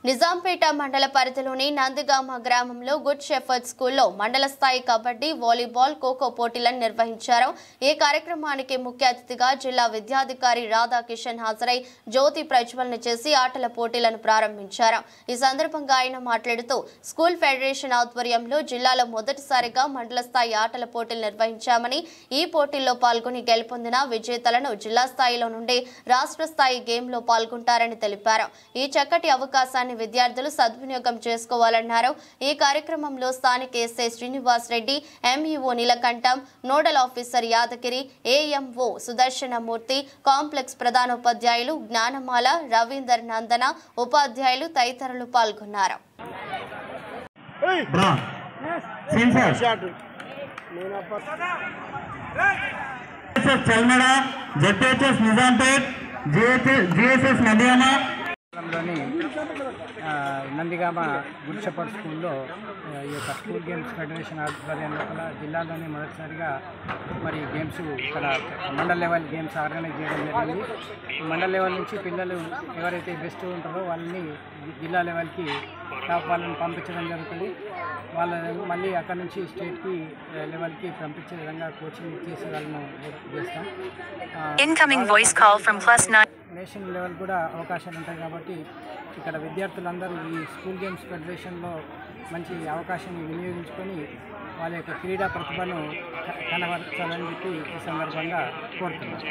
నిజాంపేట మండల పరిధిలోని నందిగామ గ్రామంలో గుడ్ షెఫర్డ్ స్కూల్లో మండల స్థాయి కబడ్డీ, వాలీబాల్, ఖోఖో పోటీలను నిర్వహించారు. ఈ కార్యక్రమానికి ముఖ్య అతిథిగా జిల్లా విద్యాధికారి రాధాకిషన్ హాజరై జ్యోతి ప్రజ్వలన చేసి ఆటల పోటీలను ప్రారంభించారు. ఈ సందర్భంగా ఆయన మాట్లాడుతూ స్కూల్ ఫెడరేషన్ ఆధ్వర్యంలో జిల్లాలో మొదటిసారిగా మండల స్థాయి ఆటల పోటీలు నిర్వహించామని, ఈ పోటీల్లో పాల్గొని గెలుపొందిన విజేతలను జిల్లా స్థాయిలో నుండి రాష్ట్ర స్థాయి గేమ్లో పాల్గొంటారని తెలిపారు. ఈ చక్కటి అవకాశాన్ని విద్యార్థులు సద్వినియోగం చేసుకోవాలన్నారు. ఈ కార్యక్రమంలో స్థానిక S I Srinivas Reddy, M E O Neelakantam, nodal officer Yadagiri, A M O Sudarshanamurthy, complex ప్రధానోపాధ్యాయులు జ్ఞానమాల, రవీందర్ నందన, ఉపాధ్యాయులు తదితరులు పాల్గొన్నారు. నందిగామ గుడ్ షెఫర్డ్ స్కూల్లో ఈ యొక్క స్కూల్ గేమ్స్ ఫెడరేషన్ ఆధ్వర్యంలో జిల్లాలోనే మొదటిసారిగా మరి గేమ్స్ ఇక్కడ మండల్ లెవెల్ గేమ్స్ ఆర్గనైజ్ చేయడం జరిగింది. మండల్ లెవెల్ నుంచి పిల్లలు ఎవరైతే బెస్ట్ ఉంటారో వాళ్ళని జిల్లా లెవెల్కి టాప్ వాళ్ళని పంపించడం జరుగుతుంది. వాళ్ళ మళ్ళీ అక్కడ నుంచి స్టేట్కి లెవెల్కి పంపించే విధంగా కోచింగ్ చేసే వాళ్ళను చేస్తాం. నేషనల్ లెవెల్ కూడా అవకాశాలు ఉంటాయి కాబట్టి ఇక్కడ విద్యార్థులందరూ ఈ స్కూల్ గేమ్స్ ఫెడరేషన్లో మంచి అవకాశాన్ని వినియోగించుకొని వాళ్ళ యొక్క క్రీడా ప్రతిభను కనబరచాలని చెప్పి ఈ సందర్భంగా కోరుతున్నాను.